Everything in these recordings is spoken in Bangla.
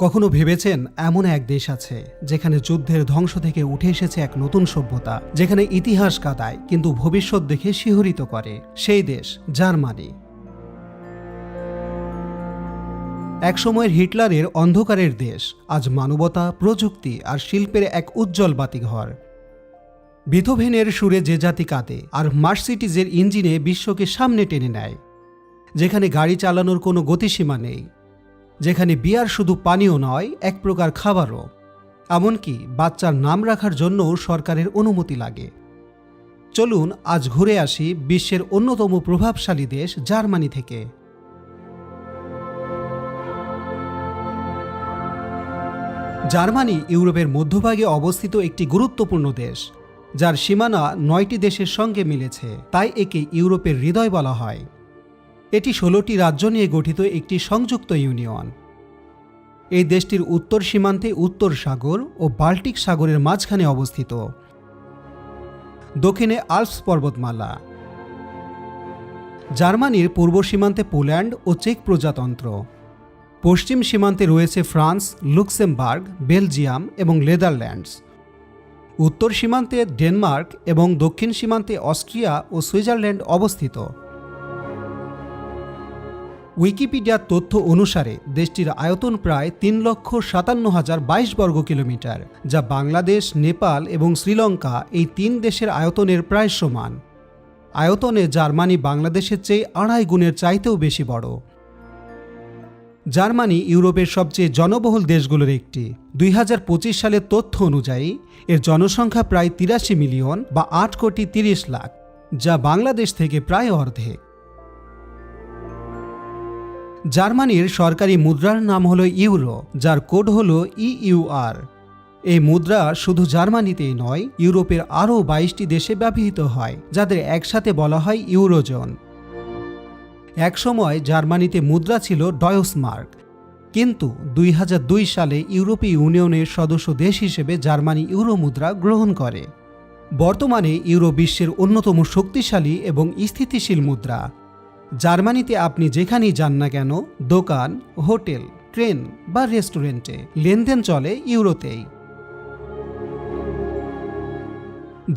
কখনো ভেবেছেন এমন এক দেশ আছে যেখানে যুদ্ধের ধ্বংস থেকে উঠে এসেছে এক নতুন সভ্যতা, যেখানে ইতিহাস কাঁদায় কিন্তু ভবিষ্যৎ দেখে শিহরিত করে? সেই দেশ জার্মানি। একসময়ের হিটলারের অন্ধকারের দেশ আজ মানবতা, প্রযুক্তি আর শিল্পের এক উজ্জ্বল বাতিঘর। বিথোভেনের সুরে যে জাতি কাঁদে আর মার্সিডিজের ইঞ্জিনে বিশ্বকে সামনে টেনে নেয়, যেখানে গাড়ি চালানোর কোনো গতিসীমা নেই, যেখানে বিয়ার শুধু পানীয় নয়, এক প্রকার খাবারও। এমনকি বাচ্চার নাম রাখার জন্যও সরকারের অনুমতি লাগে। চলুন আজ ঘুরে আসি বিশ্বের অন্যতম প্রভাবশালী দেশ জার্মানি থেকে। জার্মানি ইউরোপের মধ্যভাগে অবস্থিত একটি গুরুত্বপূর্ণ দেশ, যার সীমানা 9টি দেশের সঙ্গে মিলেছে, তাই একে ইউরোপের হৃদয় বলা হয়। এটি 16টি রাজ্য নিয়ে গঠিত একটি সংযুক্ত ইউনিয়ন। এই দেশটির উত্তর সীমান্তে উত্তর সাগর ও বাল্টিক সাগরের মাঝখানে অবস্থিত। দক্ষিণে আল্পস পর্বতমালা। জার্মানির পূর্ব সীমান্তে পোল্যান্ড ও চেক প্রজাতন্ত্র। পশ্চিম সীমান্তে রয়েছে ফ্রান্স, লুক্সেমবার্গ, বেলজিয়াম এবং নেদারল্যান্ডস। উত্তর সীমান্তে ডেনমার্ক এবং দক্ষিণ সীমান্তে অস্ট্রিয়া ও সুইজারল্যান্ড অবস্থিত। উইকিপিডিয়ার তথ্য অনুসারে দেশটির আয়তন প্রায় 3,57,022 বর্গ কিলোমিটার, যা বাংলাদেশ, নেপাল এবং শ্রীলঙ্কা এই 3 দেশের আয়তনের প্রায় সমান। আয়তনে জার্মানি বাংলাদেশের চেয়ে 2.5 গুণের চাইতেও বেশি বড়। জার্মানি ইউরোপের সবচেয়ে জনবহুল দেশগুলোর একটি। 2025 সালের তথ্য অনুযায়ী এর জনসংখ্যা প্রায় 83 মিলিয়ন বা 8 কোটি 30 লাখ, যা বাংলাদেশ থেকে প্রায় অর্ধেক। জার্মানির সরকারি মুদ্রার নাম হল ইউরো, যার কোড হল EUR। এই মুদ্রা শুধু জার্মানিতেই নয়, ইউরোপের আরও 22টি দেশে ব্যবহৃত হয়, যাদের একসাথে বলা হয় ইউরোজোন। একসময় জার্মানিতে মুদ্রা ছিল ডয়সমার্ক, কিন্তু 2002 সালে ইউরোপীয় ইউনিয়নের সদস্য দেশ হিসেবে জার্মানি ইউরো মুদ্রা গ্রহণ করে। বর্তমানে ইউরো বিশ্বের অন্যতম শক্তিশালী এবং স্থিতিশীল মুদ্রা। জার্মানিতে আপনি যেখানেই যান না কেন, দোকান, হোটেল, ট্রেন বা রেস্টুরেন্টে লেনদেন চলে ইউরোতেই।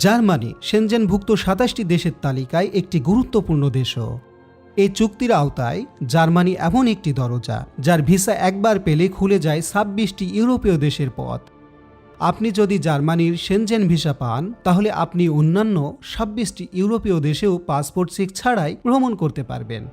জার্মানি সেনজেনভুক্ত 27টি দেশের তালিকায় একটি গুরুত্বপূর্ণ দেশও। এই চুক্তির আওতায় জার্মানি এমন একটি দরজা, যার ভিসা একবার পেলে খুলে যায় 26টি ইউরোপীয় দেশের পথ। আপনি যদি জার্মানির সেনজেন ভিসা পান, তাহলে আপনি অন্যান্য 26টি ইউরোপীয় দেশেও পাসপোর্ট চেক ছাড়াই ভ্রমণ করতে পারবেন।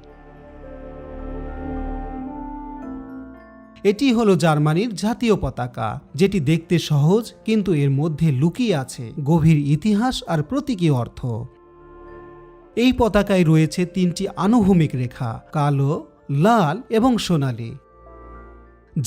এটি হলো জার্মানির জাতীয় পতাকা, যেটি দেখতে সহজ কিন্তু এর মধ্যে লুকিয়ে আছে গভীর ইতিহাস আর প্রতীকী অর্থ। এই পতাকায় রয়েছে 3টি আনুভূমিক রেখা, কালো, লাল এবং সোনালী।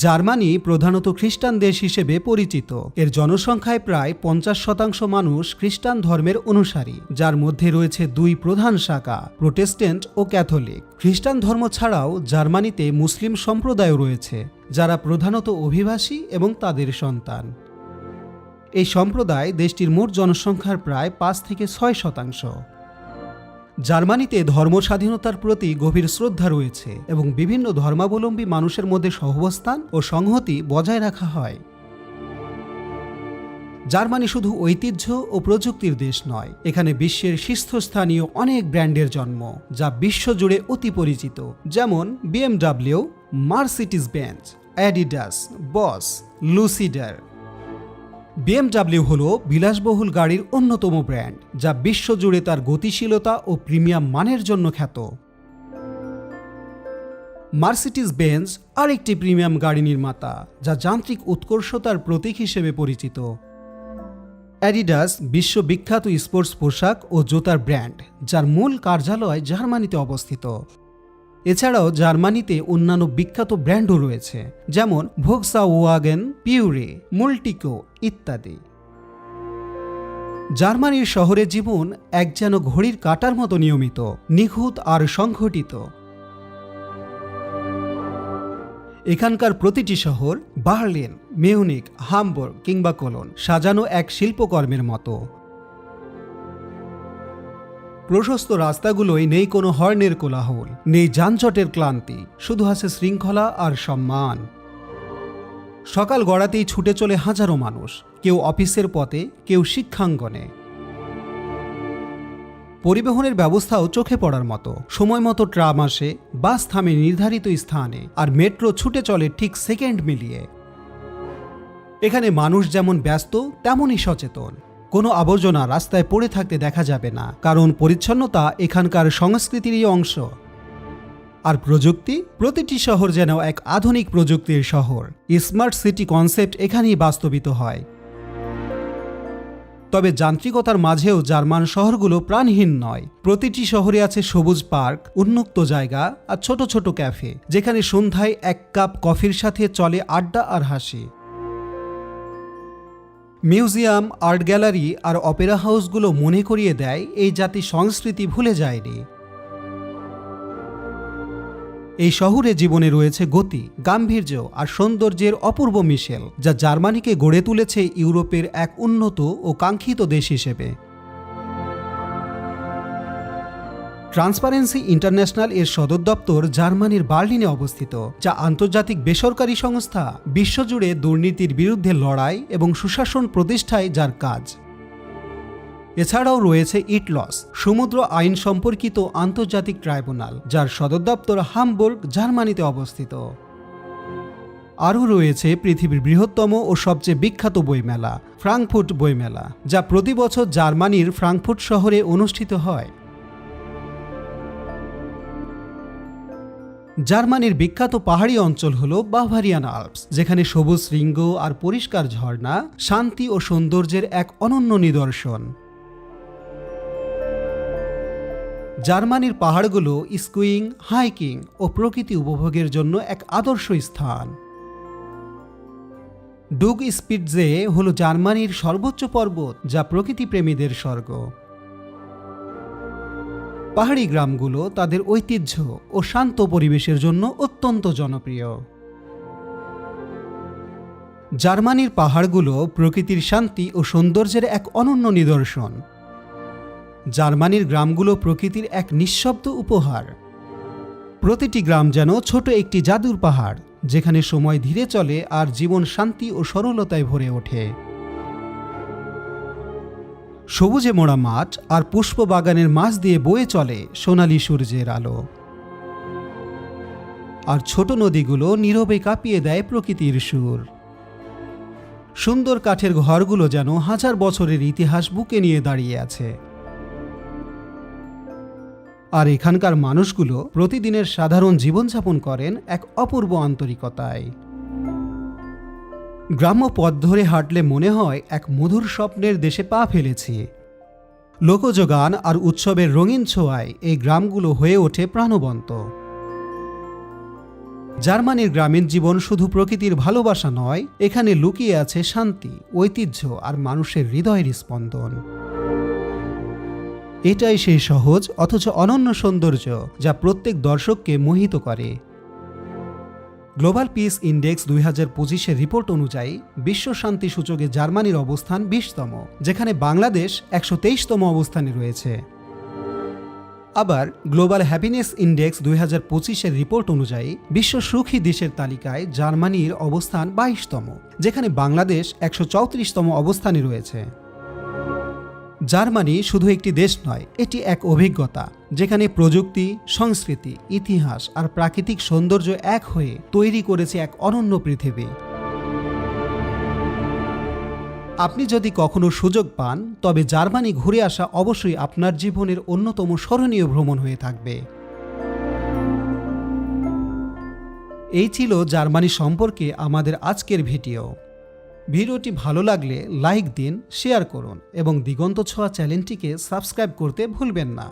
জার্মানি প্রধানত খ্রিস্টান দেশ হিসেবে পরিচিত। এর জনসংখ্যায় প্রায় 50% মানুষ খ্রিস্টান ধর্মের অনুসারী, যার মধ্যে রয়েছে 2 প্রধান শাখা, প্রোটেস্ট্যান্ট ও ক্যাথলিক। খ্রিস্টান ধর্ম ছাড়াও জার্মানিতে মুসলিম সম্প্রদায়ও রয়েছে, যারা প্রধানত অভিবাসী এবং তাদের সন্তান। এই সম্প্রদায় দেশটির মোট জনসংখ্যার প্রায় 5 থেকে 6%। জার্মানিতে ধর্ম স্বাধীনতার প্রতি গভীর শ্রদ্ধা রয়েছে এবং বিভিন্ন ধর্মাবলম্বী মানুষের মধ্যে সহাবস্থান ও সংহতি বজায় রাখা হয়। জার্মানি শুধু ঐতিহ্য ও প্রযুক্তির দেশ নয়, এখানে বিশ্বের শীর্ষস্থানীয় অনেক ব্র্যান্ডের জন্ম, যা বিশ্বজুড়ে অতি পরিচিত, যেমন BMW, মার্সিডিজ বেঞ্জ, অ্যাডিডাস, বস, লুসিডার। BMW হল বিলাসবহুল গাড়ির অন্যতম ব্র্যান্ড, যা বিশ্বজুড়ে তার গতিশীলতা ও প্রিমিয়াম মানের জন্য খ্যাত। মার্সিডিজ বেঞ্জ আরেকটি প্রিমিয়াম গাড়ি নির্মাতা, যা যান্ত্রিক উৎকর্ষতার প্রতীক হিসেবে পরিচিত। অ্যাডিডাস বিশ্ববিখ্যাত স্পোর্টস পোশাক ও জুতার ব্র্যান্ড, যার মূল কার্যালয় জার্মানিতে অবস্থিত। এছাড়াও জার্মানিতে অন্যান্য বিখ্যাত ব্র্যান্ডও রয়েছে, যেমন ভোক্সওয়াগেন, পিউরে, মুলটিকো ইত্যাদি। জার্মানির শহরে জীবন এক যেন ঘড়ির কাঁটার মতো নিয়মিত, নিখুঁত আর সংগঠিত। এখানকার প্রতিটি শহর, বার্লিন, মিউনিক, হামবুর্গ কিংবা কোলন, সাজানো এক শিল্পকর্মের মতো। প্রশস্ত রাস্তাগুলোয় নেই কোনো হর্নের কোলাহল, নেই যানজটের ক্লান্তি, শুধু আছে শৃঙ্খলা আর সম্মান। সকাল গড়াতেই ছুটে চলে হাজারো মানুষ, কেউ অফিসের পথে, কেউ শিক্ষাঙ্গনে। পরিবহনের ব্যবস্থাও চোখে পড়ার মতো। সময় মতো ট্রাম আসে, বাস থামে নির্ধারিত স্থানে, আর মেট্রো ছুটে চলে ঠিক সেকেন্ড মিলিয়ে। এখানে মানুষ যেমন ব্যস্ত তেমনই সচেতন। কোনো আবর্জনা রাস্তায় পড়ে থাকতে দেখা যাবে না, কারণ পরিচ্ছন্নতা এখানকার সংস্কৃতিরই অংশ। আর প্রযুক্তি, প্রতিটি শহর যেন এক আধুনিক প্রযুক্তির শহর। স্মার্ট সিটি কনসেপ্ট এখানেই বাস্তবিত হয়। তবে যান্ত্রিকতার মাঝেও জার্মান শহরগুলো প্রাণহীন নয়। প্রতিটি শহরে আছে সবুজ পার্ক, উন্মুক্ত জায়গা আর ছোট ছোট ক্যাফে, যেখানে সন্ধ্যায় এক কাপ কফির সাথে চলে আড্ডা আর হাসি। মিউজিয়াম, আর্ট গ্যালারি আর অপেরা হাউসগুলো মনে করিয়ে দেয় এই জাতি সংস্কৃতি ভুলে যায়নি। এই শহুরে জীবনে রয়েছে গতি, গাম্ভীর্য আর সৌন্দর্যের অপূর্ব মিশেল, যা জার্মানিকে গড়ে তুলেছে ইউরোপের এক উন্নত ও কাঙ্ক্ষিত দেশ হিসেবে। ট্রান্সপারেন্সি ইন্টারন্যাশনাল এর সদর দপ্তর জার্মানির বার্লিনে অবস্থিত, যা আন্তর্জাতিক বেসরকারি সংস্থা বিশ্বজুড়ে দুর্নীতির বিরুদ্ধে লড়াই এবং সুশাসন প্রতিষ্ঠায় যার কাজ। এছাড়াও রয়েছে ইটলস, সমুদ্র আইন সম্পর্কিত আন্তর্জাতিক ট্রাইব্যুনাল, যার সদর দপ্তর হামবুর্গ, জার্মানিতে অবস্থিত। আরও রয়েছে পৃথিবীর বৃহত্তম ও সবচেয়ে বিখ্যাত বইমেলা, ফ্রাঙ্কফুর্ট বইমেলা, যা প্রতি বছর জার্মানির ফ্রাঙ্কফুর্ট শহরে অনুষ্ঠিত হয়। জার্মানির বিখ্যাত পাহাড়ি অঞ্চল হল বাভারিয়ান আল্পস, যেখানে সবুজ শৃঙ্গ আর পরিষ্কার ঝর্ণা শান্তি ও সৌন্দর্যের এক অনন্য নিদর্শন। জার্মানির পাহাড়গুলো স্কিইং, হাইকিং ও প্রকৃতি উপভোগের জন্য এক আদর্শ স্থান। ডুগ স্পিটজে হল জার্মানির সর্বোচ্চ পর্বত, যা প্রকৃতিপ্রেমীদের স্বর্গ। পাহাড়ি গ্রামগুলো তাদের ঐতিহ্য ও শান্ত পরিবেশের জন্য অত্যন্ত জনপ্রিয়। জার্মানির পাহাড়গুলো প্রকৃতির শান্তি ও সৌন্দর্যের এক অনন্য নিদর্শন। জার্মানির গ্রামগুলো প্রকৃতির এক নিঃশব্দ উপহার। প্রতিটি গ্রাম যেন ছোট একটি জাদুর পাহাড়, যেখানে সময় ধীরে চলে আর জীবন শান্তি ও সরলতায় ভরে ওঠে। সবুজে মোড়া মাঠ আর পুষ্প বাগানের মাঝ দিয়ে বয়ে চলে সোনালী সূর্যের আলো, আর ছোট নদীগুলো নীরবে কাঁপিয়ে দেয় প্রকৃতির সুর। সুন্দর কাঠের ঘরগুলো যেন হাজার বছরের ইতিহাস বুকে নিয়ে দাঁড়িয়ে আছে। আর এখানকার মানুষগুলো প্রতিদিনের সাধারণ জীবনযাপন করেন এক অপূর্ব আন্তরিকতায়। গ্রাম্য পথ ধরে হাঁটলে মনে হয় এক মধুর স্বপ্নের দেশে পা ফেলেছি। লোকজ গান আর উৎসবের রঙিন ছোঁয়ায় এই গ্রামগুলো হয়ে ওঠে প্রাণবন্ত। জার্মানির গ্রামীণ জীবন শুধু প্রকৃতির ভালোবাসা নয়, এখানে লুকিয়ে আছে শান্তি, ঐতিহ্য আর মানুষের হৃদয়ের স্পন্দন। এটাই সেই সহজ অথচ অনন্য সৌন্দর্য যা প্রত্যেক দর্শককে মোহিত করে। গ্লোবাল পিস ইন্ডেক্স 2025-এর রিপোর্ট অনুযায়ী বিশ্ব শান্তি সূচকে জার্মানির অবস্থান 20তম, যেখানে বাংলাদেশ 123তম অবস্থানে রয়েছে। আবার গ্লোবাল হ্যাপিনেস ইন্ডেক্স 2025-এর রিপোর্ট অনুযায়ী বিশ্ব সুখী দেশের তালিকায় জার্মানির অবস্থান 22তম, যেখানে বাংলাদেশ 134তম অবস্থানে রয়েছে। জার্মানি শুধু একটি দেশ নয়, এটি এক অভিজ্ঞতা, যেখানে প্রযুক্তি, সংস্কৃতি, ইতিহাস আর প্রাকৃতিক সৌন্দর্য এক হয়ে তৈরি করেছে এক অনন্য পৃথিবী। আপনি যদি কখনো সুযোগ পান, তবে জার্মানি ঘুরে আসা অবশ্যই আপনার জীবনের অন্যতম স্মরণীয় ভ্রমণ হয়ে থাকবে। এই ছিল জার্মানি সম্পর্কে আমাদের আজকের ভিডিওটি ভালো লাগলে লাইক দিন, শেয়ার করুন এবং দিগন্ত ছোঁয়া চ্যানেলটিকে সাবস্ক্রাইব করতে ভুলবেন না।